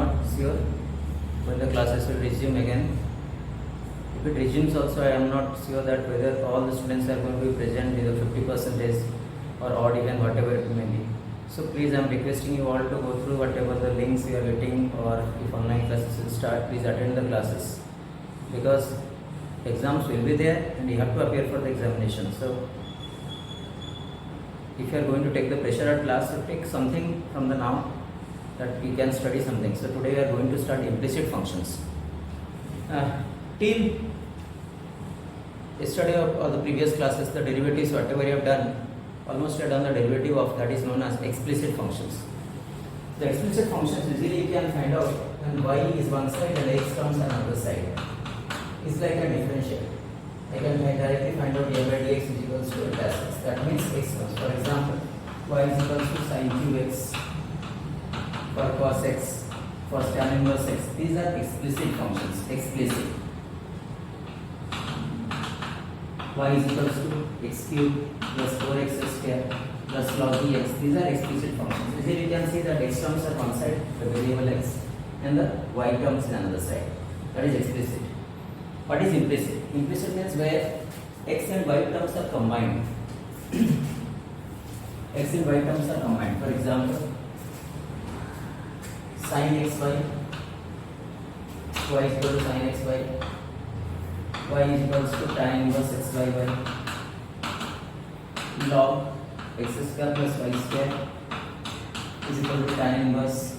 not sure when the classes will resume again. If it resumes also, I am not sure that whether all the students are going to be present with a 50% or odd even, whatever it may be. So please, I am requesting you all to go through whatever the links you are getting, or if online classes will start, please attend the classes, because exams will be there and you have to appear for the examination. So if you are going to take the pressure at class, so take something from the now that you can study something. So today we are going to start implicit functions. Till yesterday or the previous classes, the derivatives whatever you have done, almost you have done the derivative of that is known as explicit functions. The explicit functions usually you can find out when y is one side and x comes another side. It's like a differential. I can directly find out dy by dx is equals to delta x. That means x comes. For example, y is equals to sin qx for cos x, for tan inverse x. These are explicit functions. Explicit. Y is equals to x cube plus 4x square plus log x. These are explicit functions. Here you can see that x terms are one side, the variable x, and the y terms in another side. That is explicit. What is implicit? Implicit means where x and y terms are combined. X and y terms are combined. For example, sin xy, y is equal to sin xy, y is equals to tan inverse x by y, log x square plus y square is equal to tan inverse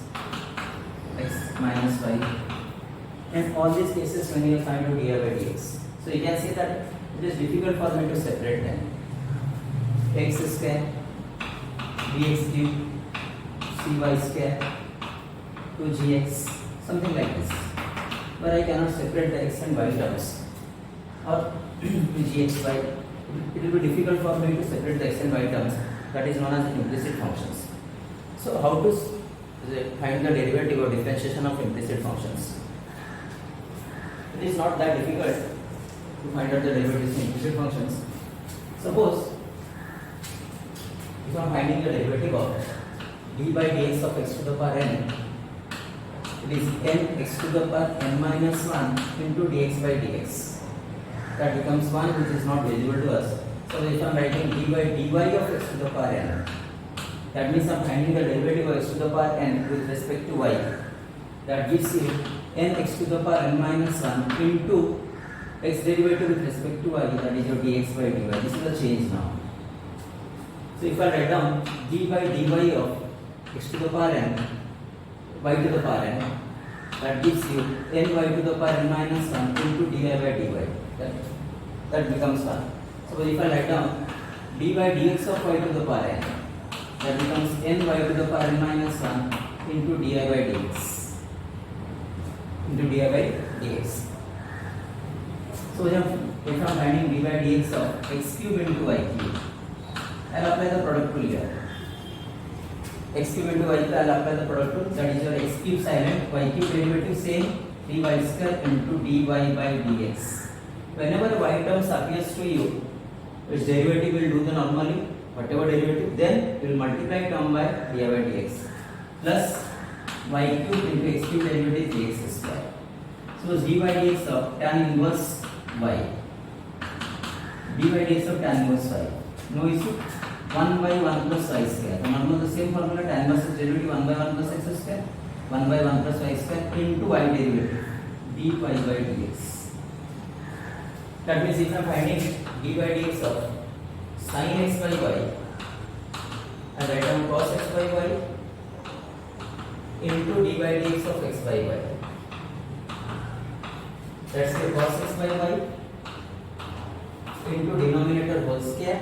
x minus y. And all these cases when you find out dy by dx. So you can see that it is difficult for me to separate them. X square, dx cube, cy square, 2gx, something like this. Where I cannot separate the x and y terms. Or 2gxy. It will be difficult for me to separate the x and y terms. That is known as implicit functions. So how to find the derivative or differentiation of implicit functions? It is not that difficult to find out the derivatives in implicit functions. Suppose if I am finding the derivative of d by dx of x to the power n, it is n x to the power n minus 1 into dx by dx. That becomes 1, which is not visible to us. So if I am writing d by dy of x to the power n, that means I am finding the derivative of x to the power n with respect to y. That gives you n x to the power n minus 1 into x derivative with respect to y, that is your dx by dy. This is the change now. So if I write down d by dy of x to the power n, y to the power n, that gives you n y to the power n minus 1 into dy by dy. That becomes 1. So if I write down d by dx of y to the power n, that becomes n y to the power n minus 1 into dy by dx. Into dy by dx. So if I am finding dy by dx of x cube into y cube, I will apply the product rule here. X cube into y cube, I will apply the product rule. That is your x cube silent, y cube derivative same, dy square into dy by dx. Whenever y terms appears to you, its derivative will do the normally, whatever derivative, then you will multiply term by dy by dx plus y cube into x cube derivative dx square. So d by dx of tan inverse y, d by dx of tan inverse y, no issue, 1 by 1 plus y square. And almost the same formula, tan inverse is derivative 1 by 1 plus x square, 1 by 1 plus y square into y derivative dy by dx. That means if I am finding d by dx of sin x by y, I write down cos x by y into d by dx of x by y. That's the cos x by y into denominator whole square,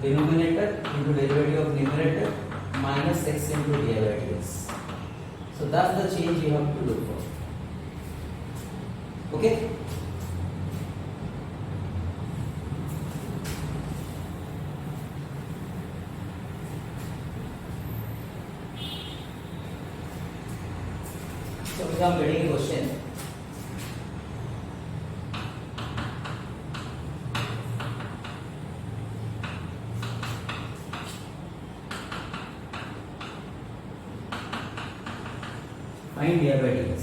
denominator into derivative of numerator minus x into dy by dx. So that's the change you have to look for. Okay? So if I am getting a question, Find dy by dx.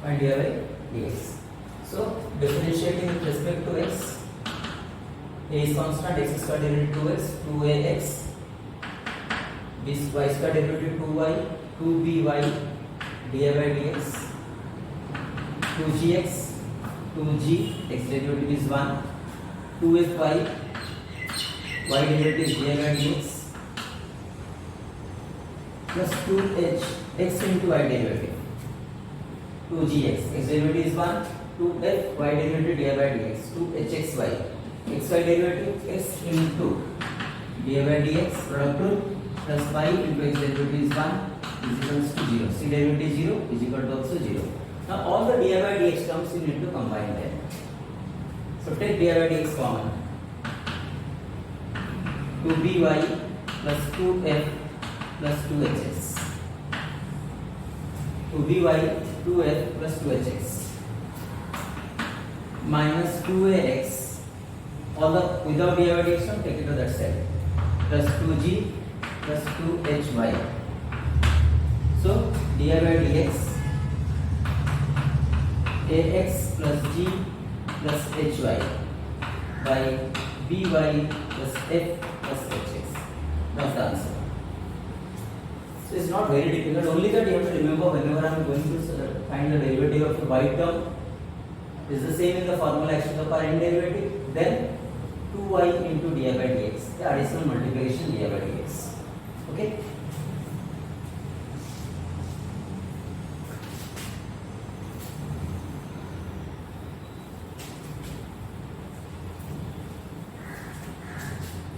Find dy by dx. So differentiating with respect to x, a is constant, x square derivative 2x, 2ax, y square derivative 2y, 2by dy by dx, 2gx, 2g, x derivative is 1, 2fy, y derivative is dy by dx, plus 2h, x into y derivative, 2gx, x derivative is 1, 2f, y derivative dy by dx, 2hxy, xy derivative x into dy by dx, product rule, plus y into x derivative is 1 is equals to 0, c derivative 0 is equal to also 0. Now all the dy by dx terms you need to combine them. So take dy by dx common, 2by plus 2f plus 2hx, 2by 2f plus 2hx minus 2ax, all the without dy by dx term take it to that side, plus 2g plus 2hy. So dy by dx ax plus g plus hy by by plus f plus hx. That's the answer. So it's not very difficult. Only that you have to remember whenever I am going to find the derivative of the y term is the same in the formula x to the power n derivative, then 2y into dy by dx, the additional multiplication dy by dx. Okay.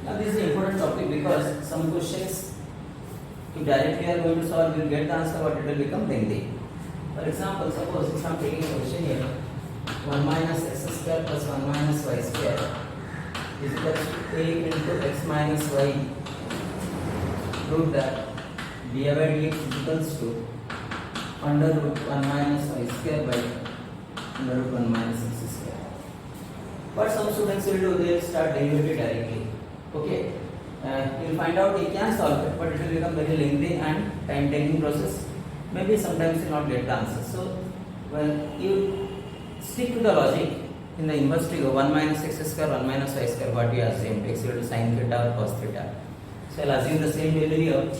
Now this is an important topic because some questions if directly are going to solve, you will get the answer, but it will become lengthy. For example, suppose if I am taking a question here, 1 minus x square plus 1 minus y square is equal to a into x minus y. Prove that dy by dx is equals to under root 1 minus y square by under root 1 minus x square. What some students will do, they will start derivative directly. Okay. You will find out you can solve it, but it will become very lengthy and time taking process. Maybe sometimes you will not get the answer. So when you stick to the logic in the inverse figure, 1 minus x square, 1 minus y square, what we assume, x equal to sin theta or cos theta. So I will assume the same value here,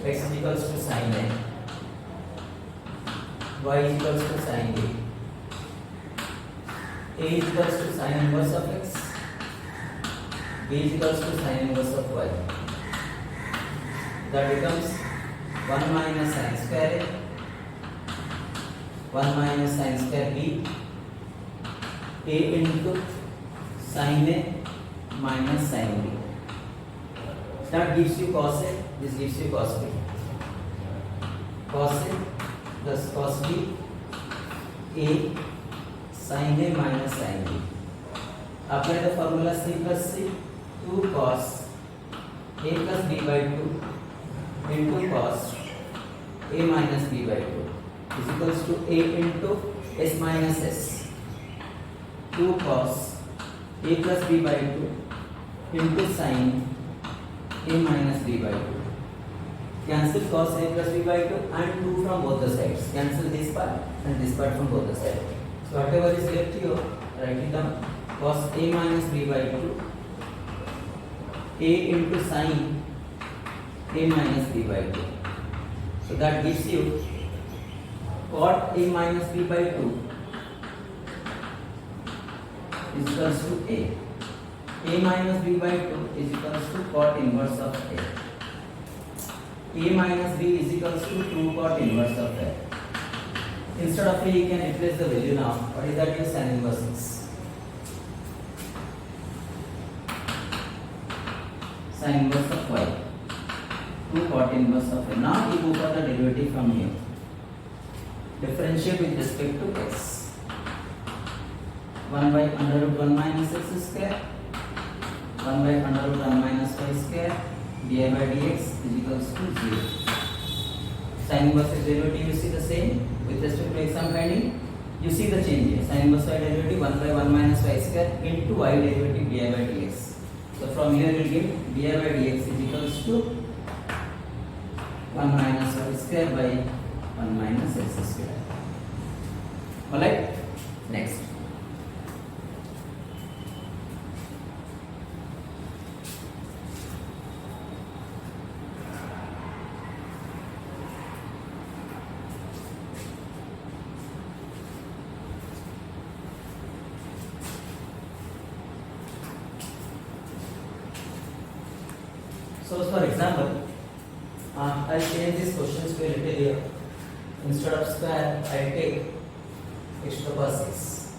x is equals to sin a, y is equals to sin a is equals to sin inverse of x, b is equals to sin inverse of y. That becomes 1 minus sin square a, 1 minus sin square b, a into sin a minus sin b. That gives you cos a, this gives you cos b. Cos a plus cos b, a sin a minus sin b. Apply the formula c plus c, 2 cos a plus b by 2 into cos a minus b by 2 is equals to a into s minus s, 2 cos a plus b by 2 into sin a minus b by 2. Cancel cos a plus b by 2 and 2 from both the sides. Cancel this part and this part from both the sides. So whatever is left here, write it down. Cos a minus b by 2, a into sin a minus b by 2. So that gives you cot a minus b by 2 is equals to a. A minus b by 2 is equals to cot inverse of a. A minus b is equals to 2 cot inverse of a. Instead of a, you can replace the value now. What is that? Is sin inverse x. Sin inverse of y. 2 cot inverse of a. Now you go for the derivative from here. Differentiate with respect to x. 1 by under root 1 minus x square, 1 by under root 1 minus y square, dy by dx is equals to 0. Sin inverse x derivative you see the same with respect to x I am finding. You see the change here. Sin inverse y derivative 1 by 1 minus y square into y derivative dy by dx. So from here you will get dy by dx is equals to 1 minus y square by 1 minus x square. Alright, next. So for example, I'll change these questions to a little here. Instead of square, I take x to the power 6.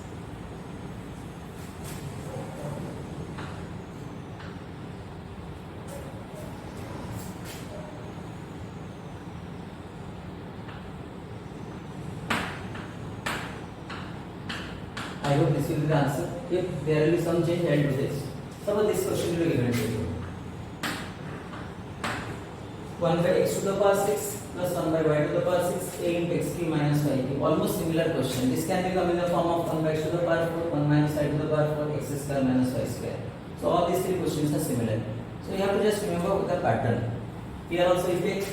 I hope this will be the answer. If there will be some change, I will do this. Suppose this question will be given to you. 1 by x to the power 6 plus 1 by y to the power 6 a into x cube minus y cube. Almost similar question. This can become in the form of 1 by x to the power 4, 1 minus y to the power 4, x square minus y square. So all these three questions are similar. So you have to just remember the pattern. Here also you take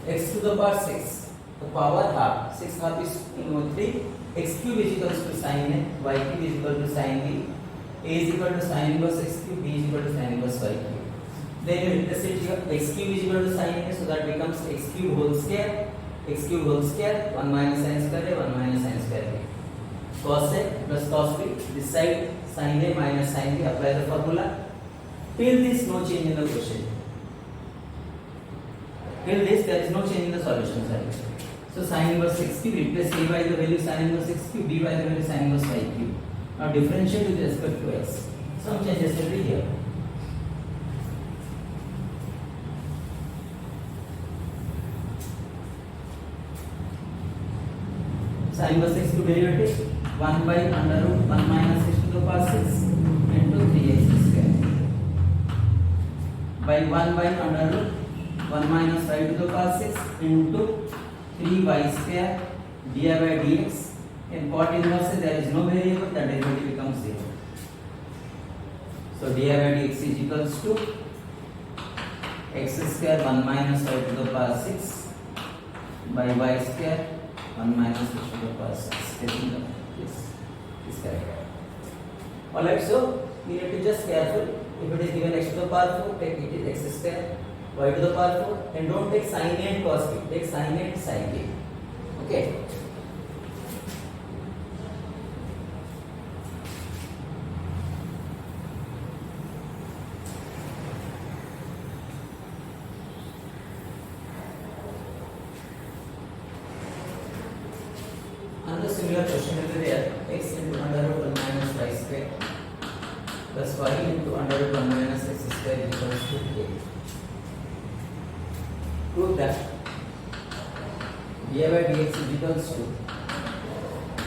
x to the power 6, the power half. 6 half is 3. X cube is equal to sin a, y cube is equal to sin b, a is equal to sin inverse x cube, b is equal to sin inverse y cube. Then you replace it here, x cube is equal to sin a, so that becomes x cube whole square, 1 minus sin square a, 1 minus sin square a. Cos a plus cos b, this side sin a minus sin b, apply the formula. Till this, no change in the question. Till this, there is no change in the solution side. So sin inverse x cube, replace a by the value sin inverse x cube, b by the value sin inverse y cube. Now differentiate with respect to x. Some changes will be here. Sin inverse x cube derivative 1 by under root 1 minus x to the power 6 into 3x square by 1 by under root 1 minus y to the power 6 into 3y square dy by dx. In part inverse there is no variable, the derivative becomes 0. So dy by dx is equals to x square 1 minus y to the power 6 by y square 1 minus x to the power 6. Taking this correct. Alright, so we need to just careful. If it is given x to the power 4, take it is x square y to the power 4, and don't take sin a and cos b, take sin a and sin b. Okay. Another similar question will be there. X into under root 1 minus y square plus y into under root 1 minus x square equals to a. Prove that dy by dx is equals to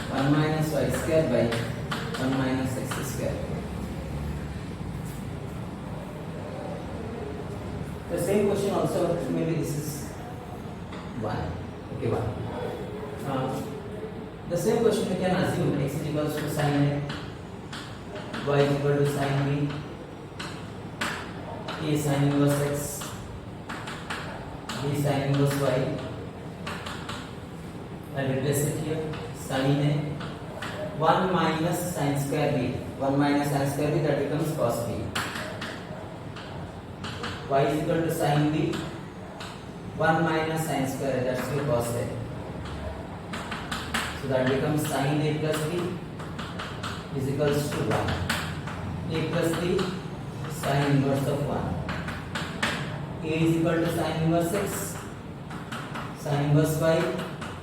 1 minus y square by 1 minus x square. The same question also, maybe this is 1. Okay, 1. The same question we can assume x is equals to sin a, y is equal to sin b, a sin inverse x, b sin inverse y. I will replace it here. Sin a 1 minus sin square b, 1 minus sin square b, that becomes cos b. Y is equal to sin b, 1 minus sin square, that's your cos a. So that becomes sin a plus b is equals to 1. A plus b sin inverse of 1. A is equal to sin inverse x, sin inverse y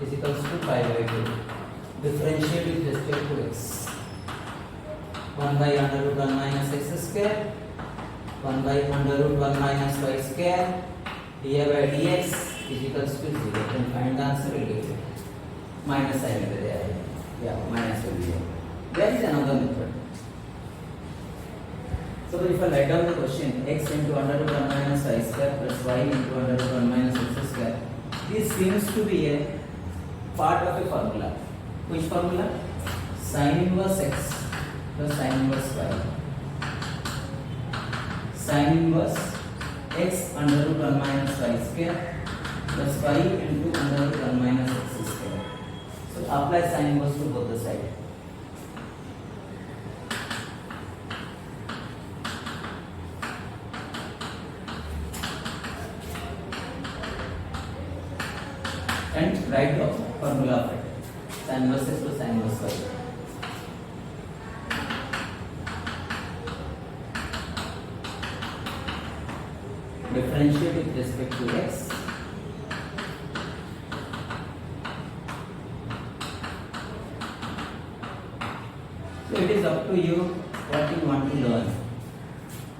is equals to pi by 2. Differentiate with respect to x. 1 by under root 1 minus x square, 1 by under root 1 minus y square, dy by dx is equals to 0. Then find the answer, will get it. Minus sign will be there. Yeah, minus will be there. There is another method. So if I write down the question, x into under root 1 minus y square plus y into under root 1 minus x square, this seems to be a part of a formula. Which formula? Sin inverse x plus sin inverse y. Sin inverse x under root 1 minus y square plus 5 into under root 1 minus x square. So apply sin inverse to both the side. And write the formula of it. Sin inverse x to sin inverse y. Differentiate with respect to x. So it is up to you what you want to learn.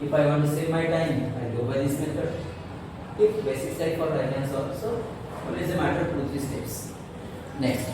If I want to save my time, I go by this method. If basic type for variance also, it is a matter of 2-3 steps. Next.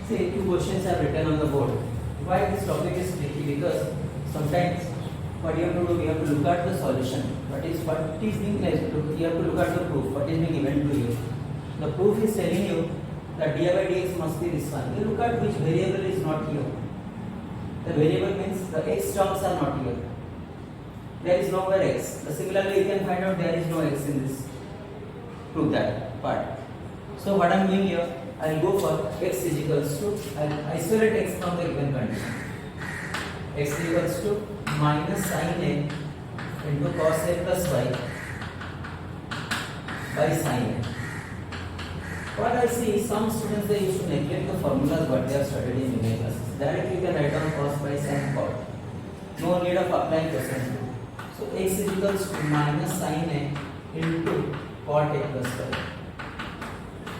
See, 2 questions are written on the board. Why this topic is tricky? Because sometimes what you have to do, you have to look at the solution. What is being placed? You have to look at the proof. What is being given to you? The proof is telling you that dy by dx must be this one. You look at which variable is not here. The variable means the x terms are not here. There is nowhere x. Similarly, you can find out there is no x in this. Prove that part. So what I am doing here, I will go for x is equals to, I will isolate x from the given condition. X is equals to minus sin a into cos a plus y by sin a. What I see, some students they used to neglect the formulas what they have studied in unit classes. Directly you can write down cos by sin cot. No need of applying cosine rule. So x is equals to minus sin a into cot a plus y.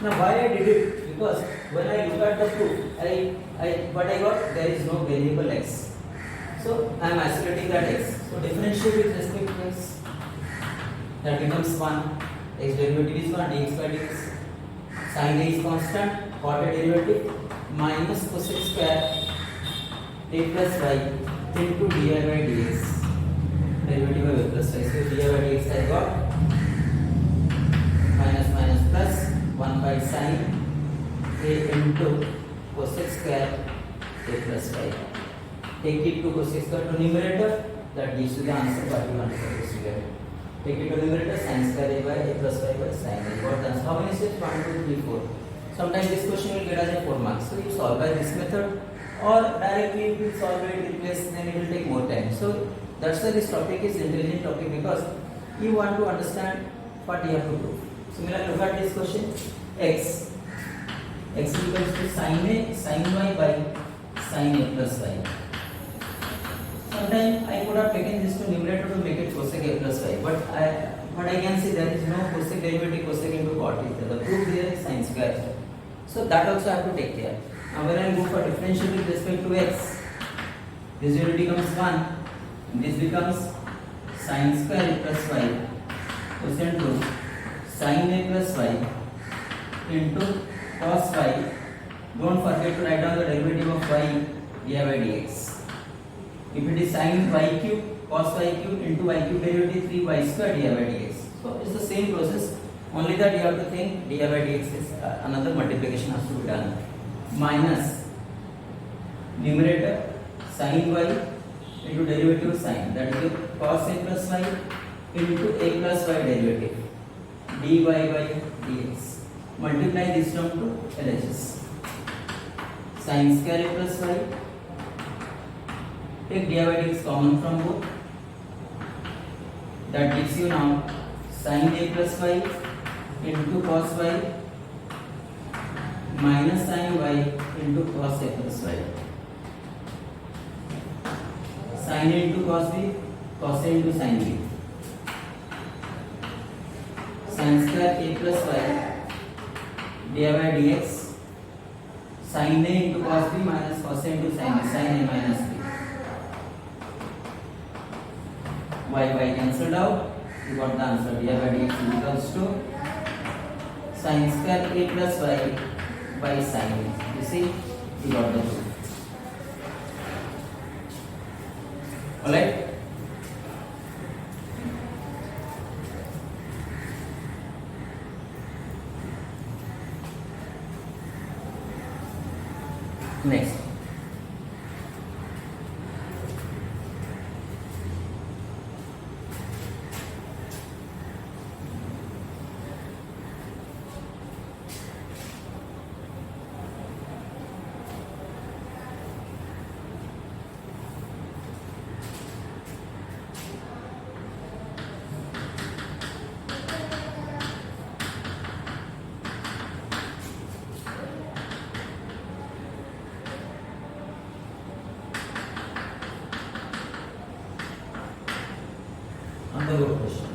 Now why I did it? Because when I look at the proof, what I got, there is no variable x. So I am isolating that x. So differentiate with respect to x. That becomes 1. X derivative is 1, dx by dx. Sin a is constant, cot a derivative minus cosec square a plus y into dy by dx. Derivative of a plus y. So dy by dx I got minus plus 1 by sin a into cosec square a plus y. Take it to cosec square to numerator, that gives you the answer what you want to get. Take it to numerator, sin square a by a plus y by sin a. Got the answer. How many steps? 1, 2, 3, 4. Sometimes this question will get as a 4 marks. So you solve by this method, or directly you will solve it, replace, then it will take more time. So that's why this topic is intelligent topic, because you want to understand what you have to prove. Similarly, look at this question. X is equals to sin a sin y by sin a plus y. Sometimes I could have taken this to numerator to make it cosec a plus y, but I can see there is no cosec derivative cosec into cot theta. The proof here is sin square. So that also I have to take care. Now when I go for differential with respect to x, this will becomes 1, and this becomes sin square a plus y cosine to sin a plus y into cos y. Don't forget to write down the derivative of y dy by dx. If it is sin y cube cos y cube into y cube derivative 3y square dy by dx. So it's the same process, only that you have to think dy by dx is another multiplication has to be done. Minus numerator sin y into derivative of sin, that is cos a plus y into a plus y derivative dy by dx. Multiply this term to LHS. Sin square a plus y. Take dy by dx common from both. That gives you now sin a plus y into cos y minus sin y into cos a plus y. Sin a into cos b, cos a into sin b. Sin square a plus y dy by dx. Sin a into cos b minus cos a into sin a, sin a minus b. Y cancelled out. You got the answer. dy by dx is equals to sin square a plus y by sin a. You see, you got the proof. Alright. Next. Another question.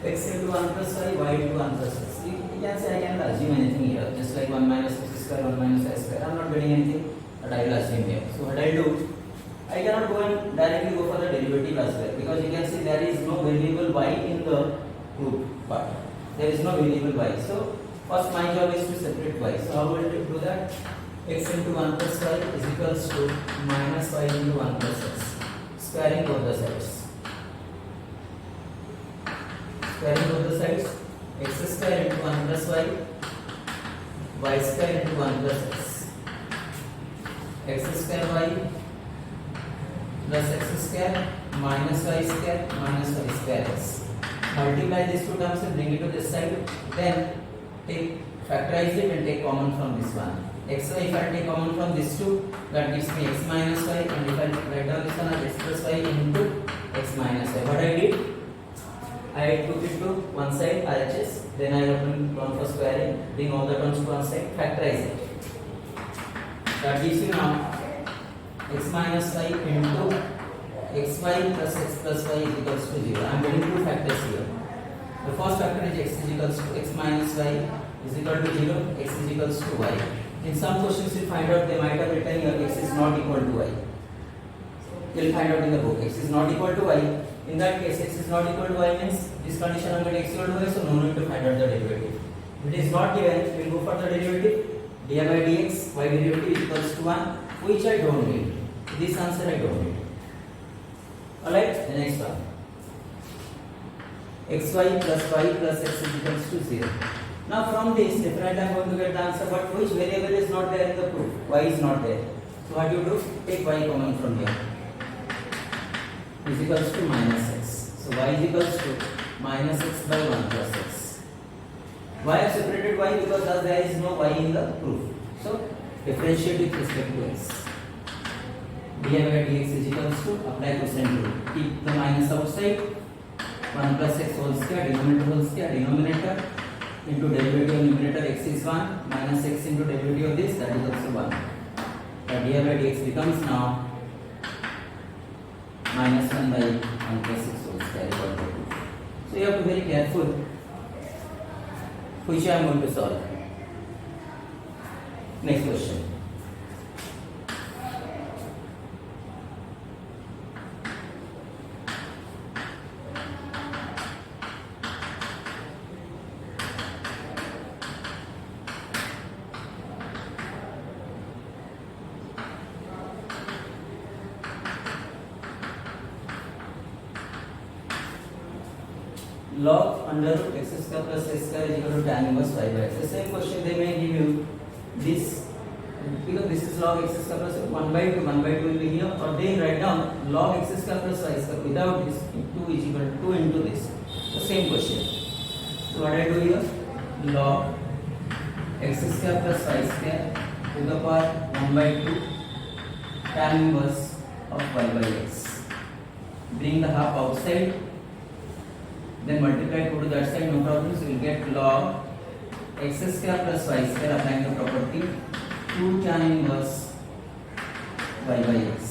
X into 1 plus y, y into 1 plus x. You can say I can assume anything here, just like 1 minus x square, 1 minus y square. I am not getting anything, but I will assume here. So what I will do, I cannot go and directly go for the derivative as well, because you can see there is no variable y in the root part. There is no variable y. So first my job is to separate y. So how will you do that? X into 1 plus y is equals to minus y into 1 plus x. Squaring both the sides. Squaring both the sides, x square into 1 plus y square into 1 plus x square y plus x square minus y square x. Multiply these two terms and bring it to this side. Then factorize it and take common from this one. Xy, if I take common from this two, that gives me x minus y, and if I write down this one as x plus y into x minus y. What I did, I took it to one side RHS, then I opened one for squaring, bring all the terms to one side, factorize it. That gives you now x minus y into xy plus x plus y is equals to 0. I am getting two factors here. The first factor is x is equals to x minus y is equal to 0, x is equals to y. In some questions you find out they might have written here x is not equal to y. You will find out in the book x is not equal to y. In that case, x is not equal to y means this condition I am getting x equal to y, so no need to find out the derivative. If it is not given, we will go for the derivative. dy by dx, y derivative is equals to 1, which I don't need. This answer I don't need. Alright, the next one. xy plus y plus x is equals to 0. Now from this, definitely I am going to get the answer, but which variable is not there in the proof? Y is not there. So what you do? Take y common from here. Is equals to minus x. So y is equals to minus x by 1 plus x. Why I have separated y? Because there is no y in the proof. So differentiate with respect to x. dy by dx is equals to, apply cosine rule. Keep the minus outside. 1 plus x whole square, denominator into derivative of numerator x is 1, minus x into derivative of this, that is also 1. But dy by dx becomes now minus 1 by 1 plus x whole square equal to 2. So you have to be very careful which I am going to solve. Next question. Log under root x square plus x square is equal to tan inverse y by x. The same question they may give you this, because this is log x square plus 1 by 2 will be here, or they write down log x square plus y square without this 2 is equal to 2 into this. The same question. So what I do here, log x square plus y square to the power 1 by 2 tan inverse of y by x. Bring the half outside. Then multiply 2 to that side, no problem. So you will get log x square plus y square applying the property 2 tan inverse y by x.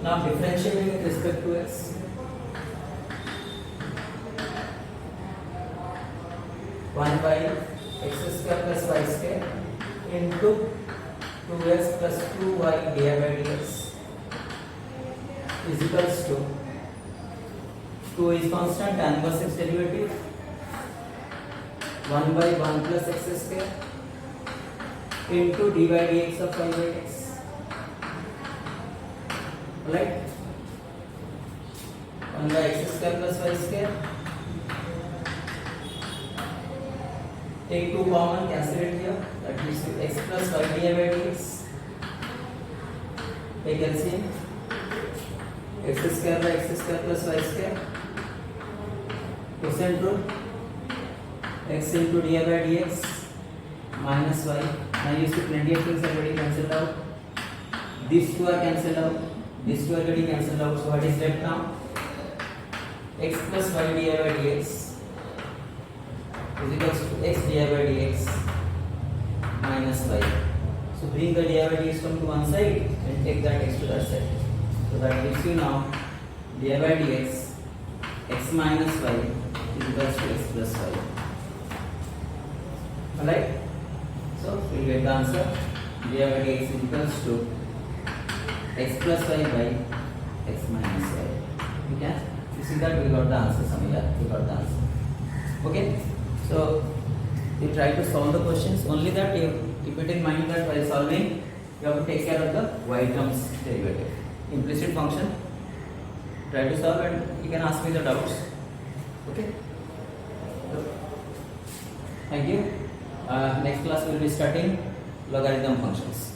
Now differentiating with respect to x. One by x square plus y square into 2x plus 2y dy by dx is equals to 2 is constant, tan inverse x derivative 1 by 1 plus x square into dy by dx of y by x. Right? 1 by x square plus y square. Take 2 common, cancel it here. That is x plus y dy by dx. Take LCM. X square by x square plus y square. Quotient rule. X into dy by dx minus y. Now you see plenty of things already cancelled out. These two are cancelled out. These two are getting cancelled out. So what is left now? X plus y dy by dx is equals to x dy by dx minus y. So bring the dy by dx from to one side and take that x to that side. So that gives you now dy by dx x minus y is equals to x plus y. Alright? So we get the answer. Dy by dx is equals to x plus y by x minus y. Okay? You see that we got the answer, Samila. We got the answer. Okay? So you try to solve the questions. Only that you keep it in mind that while solving, you have to take care of the y terms derivative. Implicit function. Try to solve and you can ask me the doubts. Okay? So, thank you. Next class we will be starting logarithm functions.